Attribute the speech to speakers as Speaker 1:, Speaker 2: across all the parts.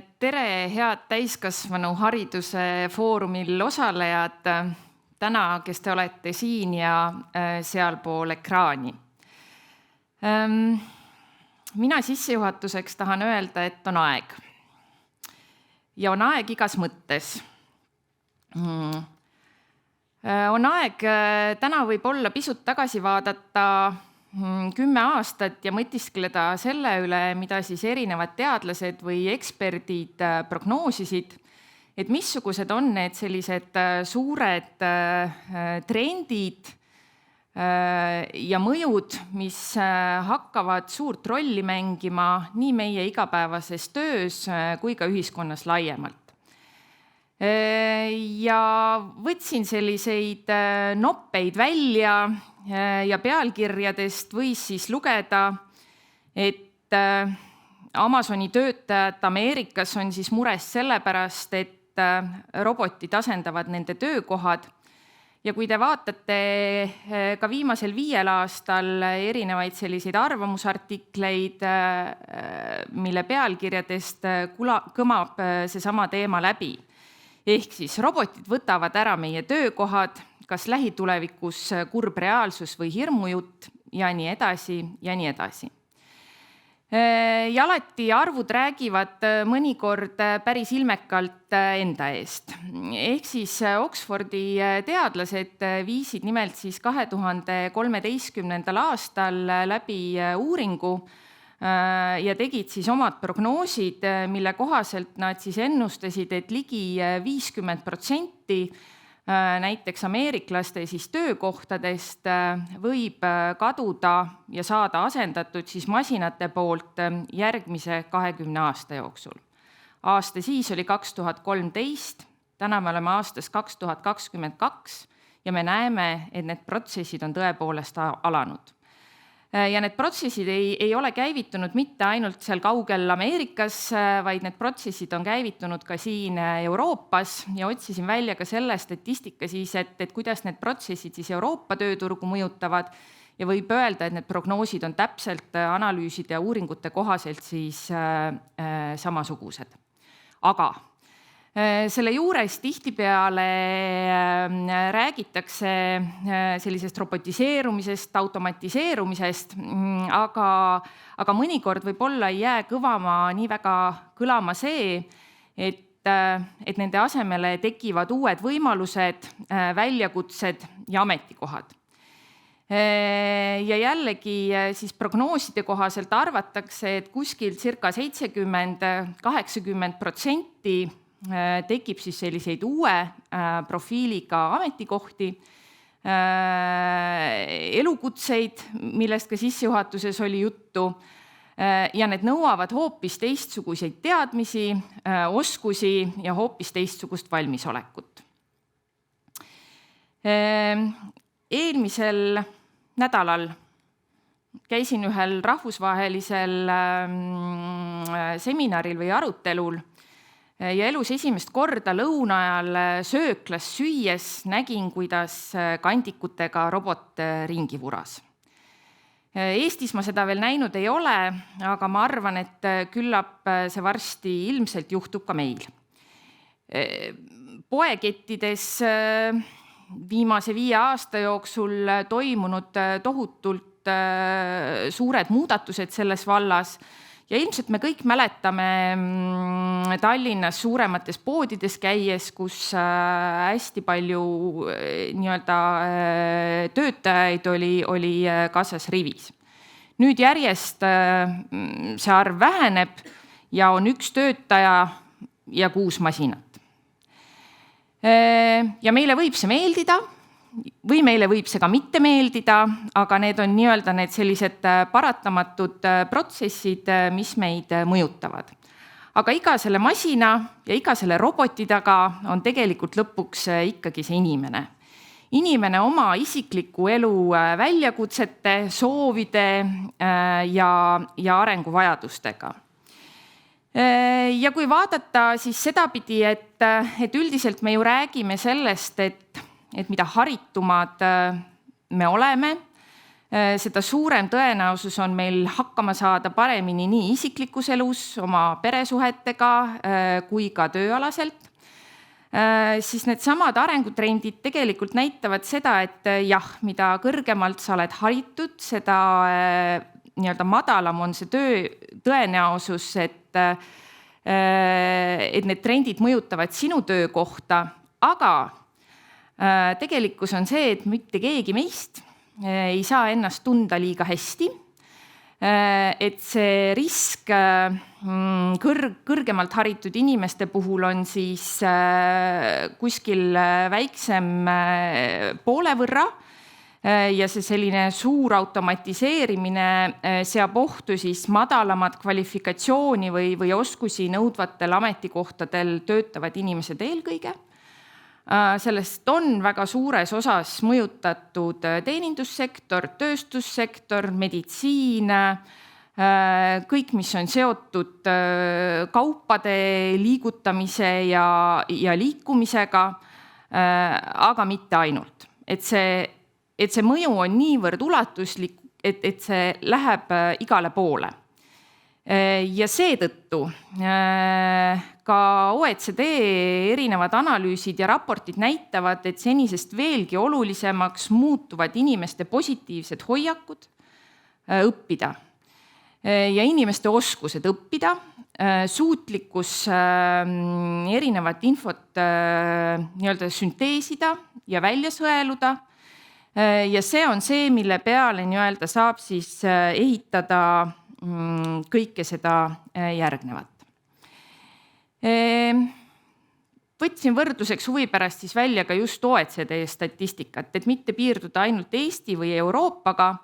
Speaker 1: Tere, head täiskasvanu hariduse foorumil osalejad, täna, kes te olete siin ja sealpool ekraani. Mina sissejuhatuseks tahan öelda, et on aeg. Ja on aeg igas mõttes. On aeg täna võib-olla pisut tagasi vaadata 10 aastat ja mõtiskleda selle üle, mida siis erinevad teadlased või eksperdid prognoosisid, et missugused on need sellised suured trendid ja mõjud, mis hakkavad suurt rolli mängima nii meie igapäevases töös kui ka ühiskonnas laiemalt. Ja võtsin selliseid noppeid välja ja pealkirjadest võis siis lugeda, et Amazoni töötajad Ameerikas on siis mures sellepärast, et robotid asendavad nende töökohad. Ja kui te vaatate ka viimasel 5 aastal erinevaid selliseid arvamusartikleid, mille pealkirjadest kõmab seesama teema läbi. Ehk siis robotid võtavad ära meie töökohad, kas lähitulevikus kurb reaalsus või hirmujutt ja nii edasi ja nii edasi. Ja alati arvud räägivad mõnikord päris ilmekalt enda eest. Ehk siis Oxfordi teadlased viisid nimelt siis 2013. aastal läbi uuringu ja tegid siis omad prognoosid, mille kohaselt nad siis ennustasid, et ligi 50% näiteks ameeriklaste siis töökohtadest võib kaduda ja saada asendatud siis masinate poolt järgmise 20 aasta jooksul. Aasta siis oli 2013, täna me oleme aastas 2022 ja me näeme, et need protsessid on tõepoolest alanud. Ja need protsessid ei ole käivitunud mitte ainult seal kaugel Ameerikas, vaid need protsessid on käivitunud ka siin Euroopas ja otsisin välja ka selle statistika siis, et kuidas need protsessid siis Euroopa tööturgu mõjutavad ja võib öelda, et need prognoosid on täpselt analüüside ja uuringute kohaselt siis samasugused. Aga selle juures tihtipeale räägitakse sellisest robotiseerumisest, automatiseerumisest, aga mõnikord võib-olla ei jää nii väga kõlama see, et nende asemele tekivad uued võimalused, väljakutsed ja ametikohad. Ja jällegi siis prognooside kohaselt arvatakse, et kuskil circa 70-80% tekib siis selliseid uue profiiliga ametikohti, elukutseid, millest ka sissejuhatuses oli juttu, ja need nõuavad hoopis teistsuguseid teadmisi, oskusi ja hoopis teistsugust valmisolekut. Eelmisel nädalal käisin ühel rahvusvahelisel seminaril või arutelul ja elus esimest korda lõuna ajal sööklas süües nägin, kuidas kandikutega robot ringi vuras. Eestis ma seda veel näinud ei ole, aga ma arvan, et küllap see varsti ilmselt juhtub ka meil. Poekettides viimase 5 aasta jooksul toimunud tohutult suured muudatused selles vallas ja ilmselt me kõik mäletame Tallinnas suuremates poodides käies, kus hästi palju töötajaid oli kassas rivis. Nüüd järjest see arv väheneb ja on 1 töötaja ja 6 masinat. Ja meile võib see meeldida või meile võib see ka mitte meeldida, aga need on need sellised paratamatud protsessid, mis meid mõjutavad. Aga iga selle masina ja iga selle roboti taga on tegelikult lõpuks ikkagi see inimene. Inimene oma isikliku elu väljakutsete, soovide ja arenguvajadustega. Ja kui vaadata siis sedapidi, et üldiselt me ju räägime sellest, et mida haritumad me oleme, seda suurem tõenäosus on meil hakkama saada paremini nii isiklikus elus, oma peresuhetega kui ka tööalaselt. Siis need samad arengutrendid tegelikult näitavad seda, et jah, mida kõrgemalt sa oled haritud, seda nii-öelda madalam on see tõenäosus, et need trendid mõjutavad sinu töökohta, aga tegelikkus on see, et mitte keegi meist ei saa ennast tunda liiga hästi, et see risk kõrgemalt haritud inimeste puhul on siis kuskil väiksem poole võrra ja see selline suur automatiseerimine seab ohtu siis madalamat kvalifikatsiooni või oskusi nõudvatel ametikohtadel töötavad inimesed eelkõige. Sellest on väga suures osas mõjutatud teenindussektor, tööstussektor, meditsiin, kõik, mis on seotud kaupade liigutamise ja liikumisega, aga mitte ainult. Et see mõju on niivõrd ulatuslik, et see läheb igale poole. Ja seetõttu ka OECD erinevad analüüsid ja raportid näitavad, et senisest veelgi olulisemaks muutuvad inimeste positiivsed hoiakud õppida ja inimeste oskused õppida, suutlikkus erinevat infot nii-öelda sünteesida ja välja sõeluda. Ja see on see, mille peale nii-öelda saab siis ehitada kõike seda järgnevat. Võtsin võrdluseks huvi pärast siis välja ka just OECD statistikat, et mitte piirduda ainult Eesti või Euroopaga,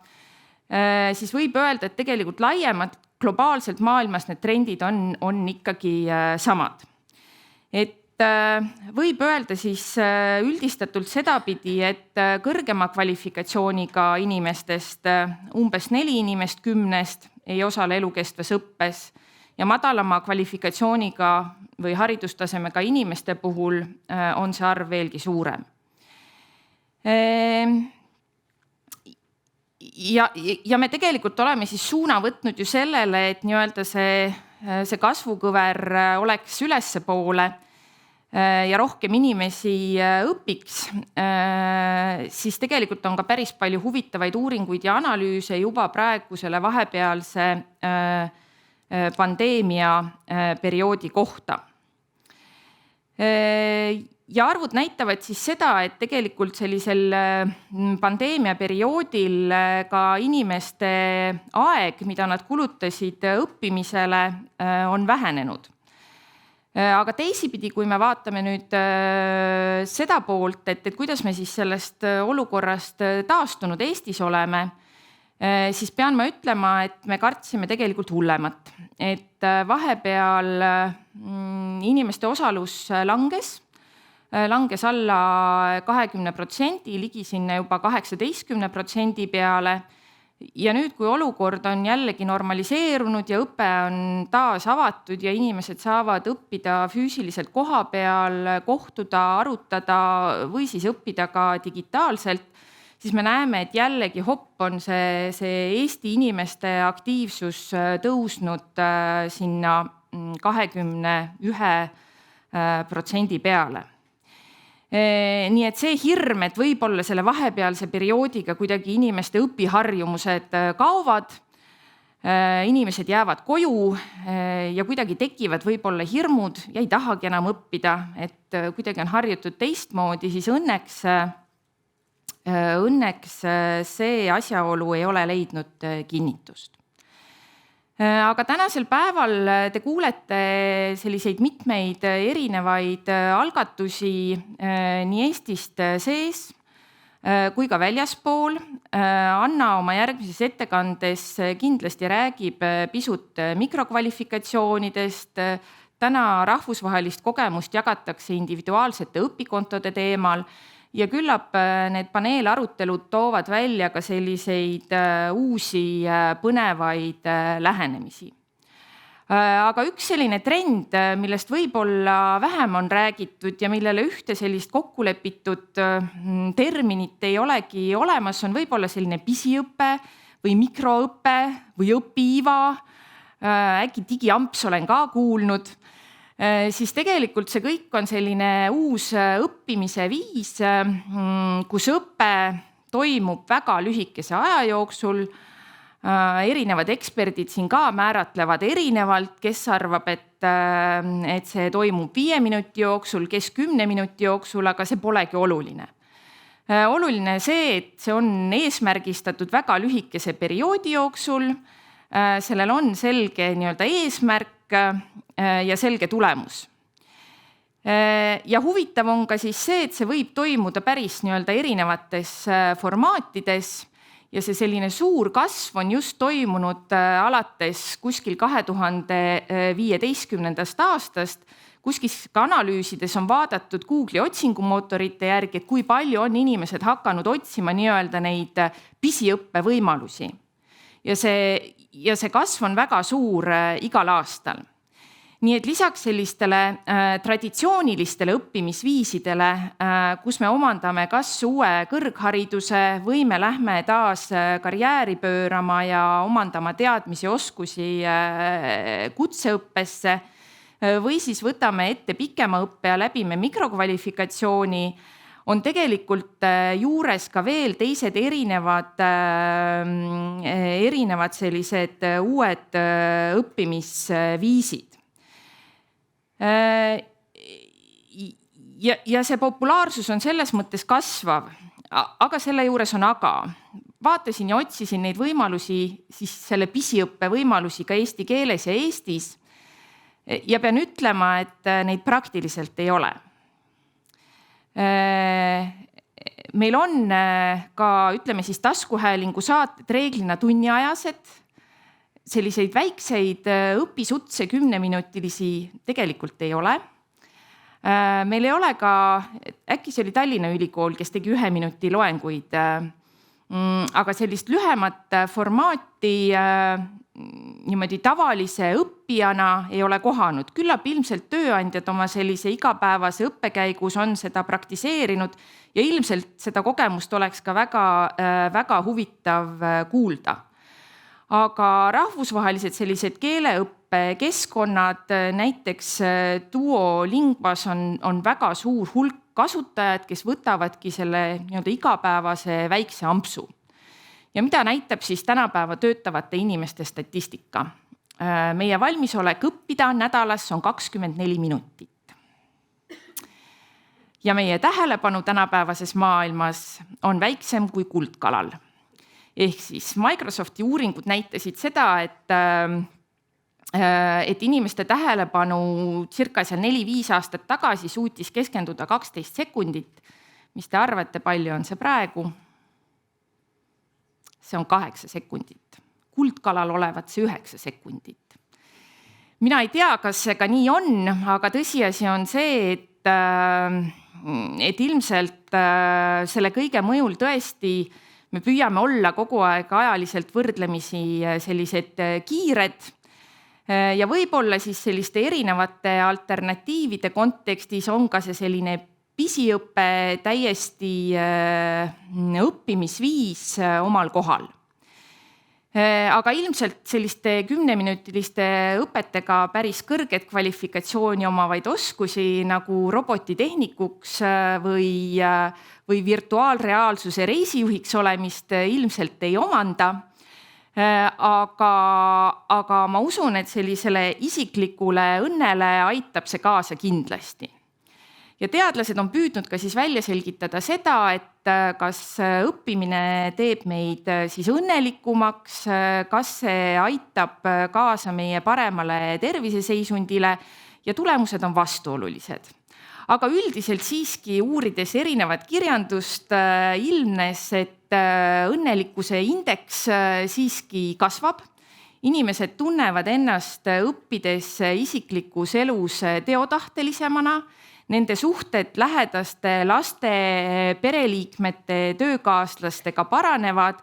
Speaker 1: siis võib öelda, et tegelikult laiemalt globaalselt maailmas need trendid on ikkagi samad. Et võib öelda siis üldistatult sedapidi, et kõrgema kvalifikatsiooniga inimestest umbes 4 inimest 10 ei osale elukestvas õppes ja madalama kvalifikatsiooniga või haridustasemega inimeste puhul on see arv veelgi suurem. Ja me tegelikult oleme siis suuna võtnud ju sellele, et nii-öelda see kasvukõver oleks ülesse poole ja rohkem inimesi õpiks, siis tegelikult on ka päris palju huvitavaid uuringuid ja analüüse juba praegu selle vahepealse pandeemia perioodi kohta. Ja arvud näitavad siis seda, et tegelikult sellisel pandeemia perioodil ka inimeste aeg, mida nad kulutasid õppimisele, on vähenenud. Aga teisipidi, kui me vaatame nüüd seda poolt, et kuidas me siis sellest olukorrast taastunud Eestis oleme, siis pean ma ütlema, et me kartsime tegelikult hullemat. Et vahepeal inimeste osalus langes alla 20%, ligi sinna juba 18% peale. Ja nüüd, kui olukord on jällegi normaliseerunud ja õpe on taas avatud ja inimesed saavad õppida füüsiliselt koha peal, kohtuda, arutada või siis õppida ka digitaalselt, siis me näeme, et jällegi hopp on see Eesti inimeste aktiivsus tõusnud sinna 21% peale. Nii et see hirm, et võib-olla selle vahepealse perioodiga kuidagi inimeste õpiharjumused kaovad, inimesed jäävad koju ja kuidagi tekivad võib-olla hirmud ja ei tahagi enam õppida, et kuidagi on harjutud teistmoodi, siis õnneks see asjaolu ei ole leidnud kinnitust. Aga tänasel päeval te kuulete selliseid mitmeid erinevaid algatusi nii Eestist sees kui ka väljaspool. Anna oma järgmises ettekandes kindlasti räägib pisut mikrokvalifikatsioonidest. Täna rahvusvahelist kogemust jagatakse individuaalsete õpikontode teemal ja küllap need paneelarutelud toovad välja ka selliseid uusi põnevaid lähenemisi. Aga üks selline trend, millest võib-olla vähem on räägitud ja millele ühte sellist kokkulepitud terminit ei olegi olemas, on võib-olla selline pisiõpe või mikroõpe või õpi-IVA, äkki digiamps olen ka kuulnud, siis tegelikult see kõik on selline uus õppimise viis, kus õpe toimub väga lühikese aja jooksul. Erinevad eksperdid siin ka määratlevad erinevalt, kes arvab, et see toimub 5 minuti jooksul, kes 10 minuti jooksul, aga see polegi oluline. Oluline see, et see on eesmärgistatud väga lühikese perioodi jooksul, sellel on selge eesmärk ja selge tulemus. Ja huvitav on ka siis see, et see võib toimuda päris erinevates formaatides ja see selline suur kasv on just toimunud alates kuskil 2015. aastast, kuskil ka analüüsides on vaadatud Google'i otsingumootorite järgi, et kui palju on inimesed hakanud otsima neid pisiõppe võimalusi. Ja see kasv on väga suur igal aastal. Nii et lisaks sellistele traditsioonilistele õppimisviisidele, kus me omandame kas uue kõrghariduse või me lähme taas karjääri pöörama ja omandama teadmisi, oskusi kutseõppesse või siis võtame ette pikema õppe ja läbime mikrokvalifikatsiooni, on tegelikult juures ka veel teised erinevad sellised uued õppimisviisid. Ja see populaarsus on selles mõttes kasvav, aga selle juures on aga. Vaatasin ja otsisin neid võimalusi, siis selle pisiõppe võimalusi ka eesti keeles ja Eestis ja pean ütlema, et neid praktiliselt ei ole. Meil on ka, ütleme siis, taskuhäälingu saated reeglina tunniajased, selliseid väikseid õpisutse 10-minutilisi tegelikult ei ole. Meil ei ole ka, äkki see oli Tallinna Ülikool, kes tegi 1 minuti loenguid, aga sellist lühemat formaati niimoodi tavalise õppijana ei ole kohanud. Küllap ilmselt tööandjad oma sellise igapäevase õppekäigus on seda praktiseerinud ja ilmselt seda kogemust oleks ka väga huvitav kuulda. Aga rahvusvahelised sellised keeleõppekeskkonnad, näiteks Duolinguas on väga suur hulk kasutajad, kes võtavadki selle igapäevase väikse ampsu. Ja mida näitab siis tänapäeva töötavate inimeste statistika? Meie valmisolek õppida nädalas on 24 minutit. Ja meie tähelepanu tänapäevases maailmas on väiksem kui kuldkalal. Ehk siis Microsofti uuringud näitasid seda, et inimeste tähelepanu circa 4-5 aastat tagasi suutis keskenduda 12 sekundit. Mis te arvate, palju on see praegu? See on 8 sekundit. Kuldkalal olevat see 9 sekundit. Mina ei tea, kas see ka nii on, aga tõsiasi on see, et ilmselt selle kõige mõjul tõesti me püüame olla kogu aeg ajaliselt võrdlemisi sellised kiired ja võib-olla siis selliste erinevate alternatiivide kontekstis on ka see selline pisiõpe täiesti õppimisviis omal kohal. Aga ilmselt selliste 10-minutiliste õpetega päris kõrget kvalifikatsiooni omavaid oskusi nagu robotitehnikuks või virtuaalreaalsuse reisijuhiks olemist ilmselt ei omanda. Aga ma usun, et sellisele isiklikule õnnele aitab see kaasa kindlasti. Ja teadlased on püüdnud ka siis välja selgitada seda, et kas õppimine teeb meid siis õnnelikumaks, kas see aitab kaasa meie paremale terviseseisundile ja tulemused on vastuolulised. Aga üldiselt siiski uurides erinevat kirjandust ilmnes, et õnnelikkuse indeks siiski kasvab. Inimesed tunnevad ennast õppides isiklikus elus teotahtelisemana, nende suhted lähedaste laste, pereliikmete, töökaaslastega paranevad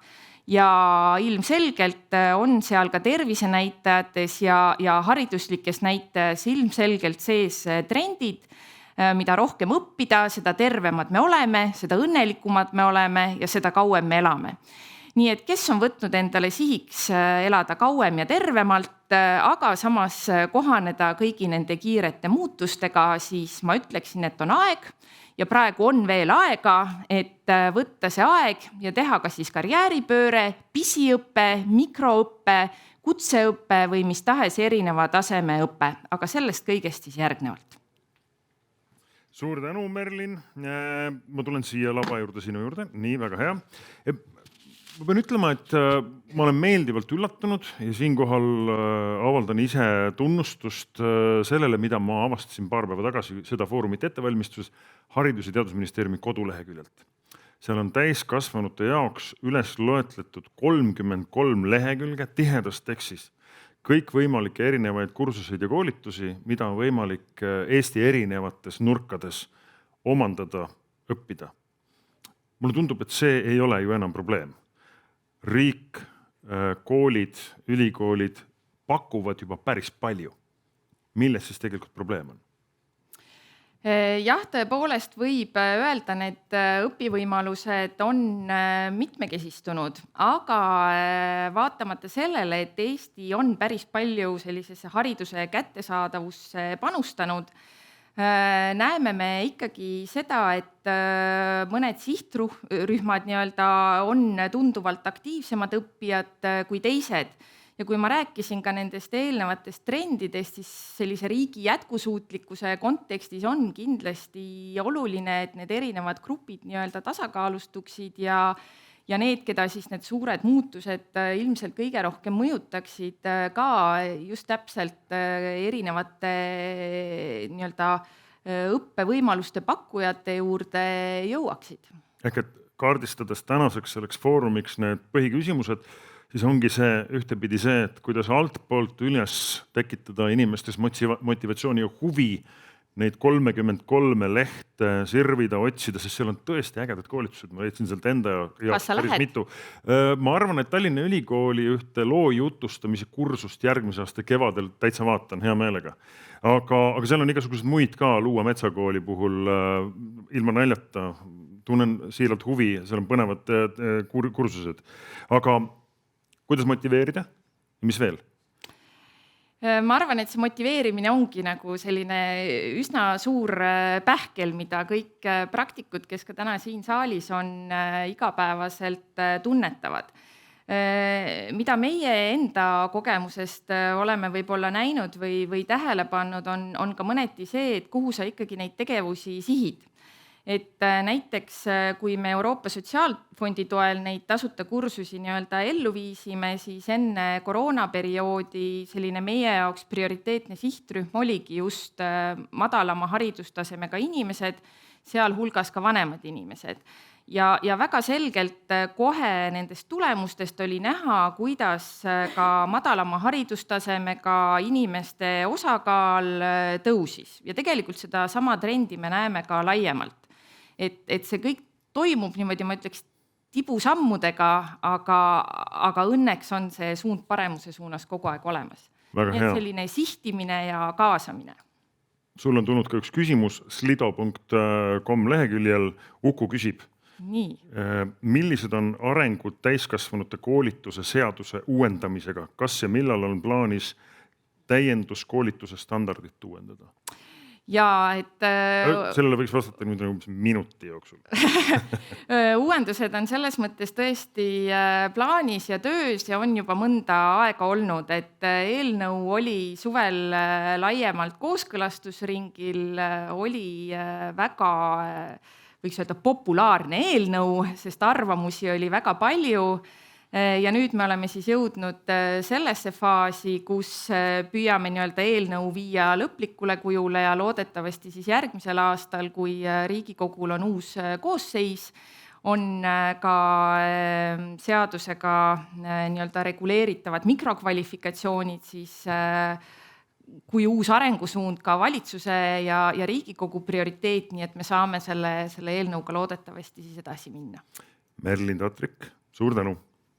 Speaker 1: ja ilmselgelt on seal ka tervisenäitajates ja hariduslikes näitajas ilmselgelt sees trendid, mida rohkem õppida, seda tervemad me oleme, seda õnnelikumad me oleme ja seda kauem me elame. Nii et kes on võtnud endale sihiks elada kauem ja tervemalt, aga samas kohaneda kõigi nende kiirete muutustega, siis ma ütleksin, et on aeg ja praegu on veel aega, et võtta see aeg ja teha kas siis karjääripööre, pisiõppe, mikroõppe, kutseõppe või mis tahes erineva taseme õppe, aga sellest kõigest siis järgnevalt.
Speaker 2: Suur tänu, Merlin. Ma tulen siia laba juurde sinu juurde. Nii, väga hea. Ma pean ütlema, et ma olen meeldivalt üllatunud ja siinkohal avaldan ise tunnustust sellele, mida ma avastasin paar päeva tagasi seda foorumit ettevalmistuses Haridus- ja Teadusministeeriumi koduleheküljelt. Seal on täiskasvanute jaoks üles loetletud 33 lehekülge tihedas tekstis. Kõik võimalikke erinevaid kursuseid ja koolitusi, mida on võimalik Eesti erinevates nurkades omandada, õppida. Mulle tundub, et see ei ole ju enam probleem. Riik, koolid, ülikoolid pakuvad juba päris palju. Milles siis tegelikult probleem on?
Speaker 1: Jah, tõepoolest võib öelda, et õpivõimalused on mitmekesistunud, aga vaatamata sellele, et Eesti on päris palju sellisesse hariduse kättesaadavusse panustanud, näeme me ikkagi seda, et mõned sihtrühmad on tunduvalt aktiivsemad õppijad kui teised. Ja kui ma rääkisin ka nendest eelnevatest trendidest, siis sellise riigi jätkusuutlikkuse kontekstis on kindlasti oluline, et need erinevad grupid tasakaalustuksid ja need, keda siis need suured muutused ilmselt kõige rohkem mõjutaksid, ka just täpselt erinevate õppevõimaluste pakkujate juurde jõuaksid.
Speaker 2: Ehk et kaardistades tänaseks selleks foorumiks need põhiküsimused, siis ongi see ühtepidi see, et kuidas altpoolt üles tekitada inimestes motivatsiooni ja huvi neid 33 lehte sirvida, otsida, sest seal on tõesti ägedad koolitused. Ma leidsin sealt enda jaoks päris mitu. Ma arvan, et Tallinna Ülikooli ühte loo jutustamise kursust järgmise aasta kevadel täitsa vaatan hea meelega. Aga seal on igasugused muid ka Luua Metsakooli puhul ilma naljata. Tunnen siiralt huvi, seal on põnevad kursused. Aga kuidas motiveerida? Mis veel?
Speaker 1: Ma arvan, et see motiveerimine ongi nagu selline üsna suur pähkel, mida kõik praktikud, kes ka täna siin saalis on, igapäevaselt tunnetavad. Mida meie enda kogemusest oleme võib-olla näinud või tähele pannud, on ka mõneti see, et kuhu sa ikkagi neid tegevusi sihid. Et näiteks, kui me Euroopa Sotsiaalfondi toel neid tasuta kursusi ellu viisime, siis enne koroonaperioodi selline meie jaoks prioriteetne sihtrühm oligi just madalama haridustasemega inimesed, sealhulgas ka vanemad inimesed. Ja väga selgelt kohe nendest tulemustest oli näha, kuidas ka madalama haridustasemega inimeste osakaal tõusis. Ja tegelikult seda sama trendi me näeme ka laiemalt. Et see kõik toimub niimoodi, ma ütleks, tibusammudega, aga õnneks on see suund paremuse suunas kogu aeg olemas.
Speaker 2: Väga hea.
Speaker 1: Selline sihtimine ja kaasamine.
Speaker 2: Sul on tulnud ka üks küsimus slido.com leheküljel. Uku küsib.
Speaker 1: Nii.
Speaker 2: Millised on arengud täiskasvanute koolituse seaduse uuendamisega? Kas ja millal on plaanis täienduskoolituse standardit uuendada?
Speaker 1: Ja, et
Speaker 2: sellele võiks vastata minuti jooksul.
Speaker 1: Uuendused on selles mõttes tõesti plaanis ja töös ja on juba mõnda aega olnud, et eelnõu oli suvel laiemalt kooskõlastusringil, oli väga, võiks öelda, populaarne eelnõu, sest arvamusi oli väga palju. Ja nüüd me oleme siis jõudnud sellesse faasi, kus püüame eelnõu viia lõplikule kujule ja loodetavasti siis järgmisel aastal, kui Riigikogul on uus koosseis, on ka seadusega reguleeritavad mikrokvalifikatsioonid, siis kui uus arengusuund ka valitsuse ja Riigikogu prioriteet, nii et me saame selle eelnõuga loodetavasti siis edasi minna.
Speaker 2: Merlin Tatrik, suur tänu!